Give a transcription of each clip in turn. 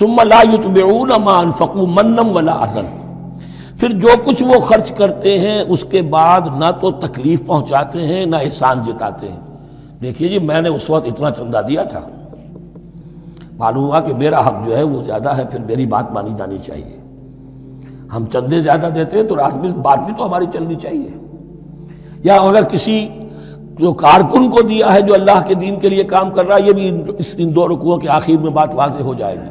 ثم لا یتبعون ما انفقوا منا ولا اذى، پھر جو کچھ وہ خرچ کرتے ہیں اس کے بعد نہ تو تکلیف پہنچاتے ہیں نہ احسان جتاتے ہیں۔ دیکھیے جی میں نے اس وقت اتنا چندہ دیا تھا، معلوم ہوا کہ میرا حق جو ہے وہ زیادہ ہے، پھر میری بات مانی جانی چاہیے۔ ہم چندے زیادہ دیتے ہیں تو بات بھی تو ہماری چلنی چاہیے۔ یا اگر کسی جو کارکن کو دیا ہے جو اللہ کے دین کے لیے کام کر رہا ہے، یہ بھی ان دو رکوعوں کے آخر میں بات واضح ہو جائے گی۔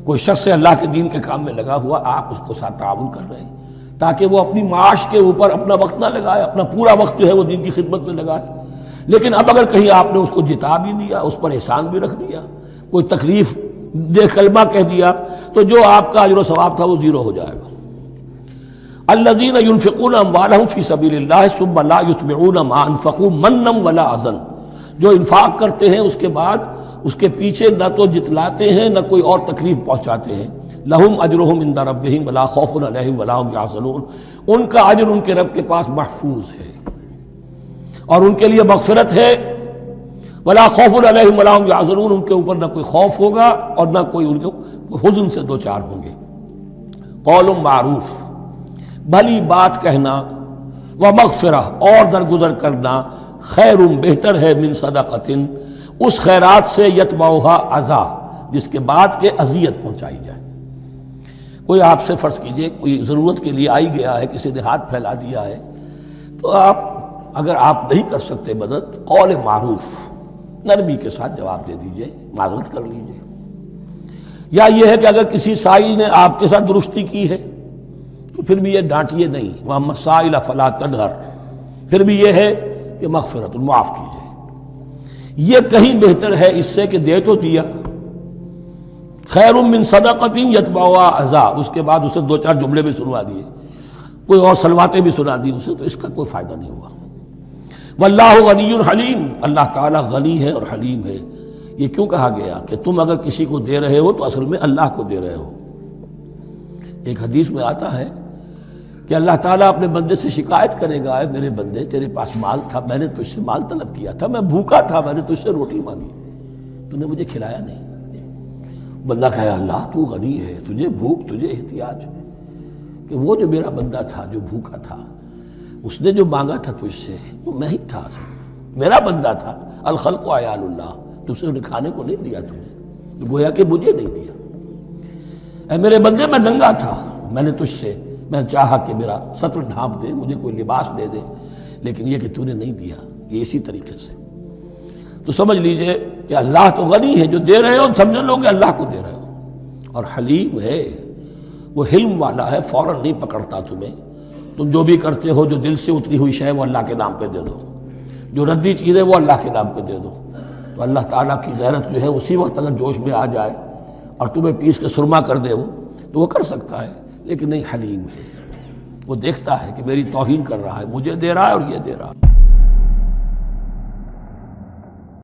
کوئی شخص اللہ کے دین کے کام میں لگا ہوا، آپ اس کو ساتھ تعاون کر رہے ہیں تاکہ وہ اپنی معاش کے اوپر اپنا وقت نہ لگائے، اپنا پورا وقت جو ہے وہ دین کی خدمت میں لگائے۔ لیکن اب اگر کہیں آپ نے اس کو جتا بھی دیا، اس پر احسان بھی رکھ دیا، کوئی تکلیف دے کلمہ کہہ دیا، تو جو آپ کا اجر و ثواب تھا وہ زیرو ہو جائے گا۔ الذین ينفقون اموالهم فی سبیل اللہ ثم لا یتبعون ما انفقوا منا ولا اذى، جو انفاق کرتے ہیں اس کے بعد اس کے پیچھے نہ تو جتلاتے ہیں نہ کوئی اور تکلیف پہنچاتے ہیں۔ لہم اجرہم عند ربہم ولا خوف علیہم ولا هم یحزنون، ان کا اجر ان کے رب کے پاس محفوظ ہے اور ان کے لیے مغفرت ہے۔ ولا خوف علیہم ولا هم یحزنون، ان کے اوپر نہ کوئی خوف ہوگا اور نہ کوئی ان کو حزن سے دوچار ہوں گے۔ قول معروف، بھلی بات کہنا، ومغفرہ اور درگزر کرنا، خیر بہتر ہے من صدقۃ، اس خیرات سے یتبعھا اذی، جس کے بعد کہ اذیت پہنچائی جائے۔ کوئی آپ سے فرض کیجئے کوئی ضرورت کے لیے آئی گیا ہے، کسی نے ہاتھ پھیلا دیا ہے، تو آپ اگر آپ نہیں کر سکتے مدد، قول معروف، نرمی کے ساتھ جواب دے دیجئے، معذرت کر لیجئے۔ یا یہ ہے کہ اگر کسی سائل نے آپ کے ساتھ درستی کی ہے تو پھر بھی یہ ڈانٹیے نہیں، وَأَمَّا السَّائِلَ فَلَا تَنْهَرْ، پھر بھی یہ ہے کہ مغفرت، معاف کیجئے۔ یہ کہیں بہتر ہے اس سے کہ دے تو دیا، خیر من صدقۃ یتبعھا اذی، اس کے بعد اسے دو چار جملے بھی سنوا دیے، کوئی اور سلواتیں بھی سنا دی اسے، تو اس کا کوئی فائدہ نہیں ہوا۔ واللہ غنی حلیم، اللہ تعالیٰ غنی ہے اور حلیم ہے۔ یہ کیوں کہا گیا کہ تم اگر کسی کو دے رہے ہو تو اصل میں اللہ کو دے رہے ہو۔ ایک حدیث میں آتا ہے کہ اللہ تعالیٰ اپنے بندے سے شکایت کرے گا، اے میرے بندے تیرے پاس مال تھا، میں نے تجھ سے مال طلب کیا تھا، میں بھوکا تھا، میں نے تجھ سے روٹی مانگی، تو نے مجھے کھلایا نہیں۔ بندہ کہے اللہ تو غنی ہے، تجھے بھوک، تجھے احتیاج ہے، کہ وہ جو میرا بندہ تھا جو بھوکا تھا، اس نے جو مانگا تھا تجھ سے وہ میں ہی تھا، اصل میرا بندہ تھا۔ الخلق عیال اللہ، تجھ سے انہیں کھانے کو نہیں دیا تجھے، گویا کہ مجھے نہیں دیا۔ اے میرے بندے میں ننگا تھا، میں نے تجھ سے میں چاہا کہ میرا سطر ڈھانپ دے، مجھے کوئی لباس دے دے، لیکن یہ کہ تو نے نہیں دیا۔ یہ اسی طریقے سے تو سمجھ لیجئے کہ اللہ تو غنی ہے، جو دے رہے ہو سمجھ لو کہ اللہ کو دے رہے ہو، اور حلیم ہے، وہ حلم والا ہے، فوراً نہیں پکڑتا تمہیں۔ تم جو بھی کرتے ہو، جو دل سے اتری ہوئی شے وہ اللہ کے نام پہ دے دو، جو ردی چیز ہے وہ اللہ کے نام پہ دے دو، تو اللہ تعالیٰ کی غیرت جو ہے اسی وقت اگر جوش میں آ جائے اور تمہیں پیس کے سرما کر دے وہ، تو وہ کر سکتا ہے، لیکن نہیں، حلیم ہے، وہ دیکھتا ہے کہ میری توہین کر رہا ہے، مجھے دے رہا ہے اور یہ دے رہا ہے۔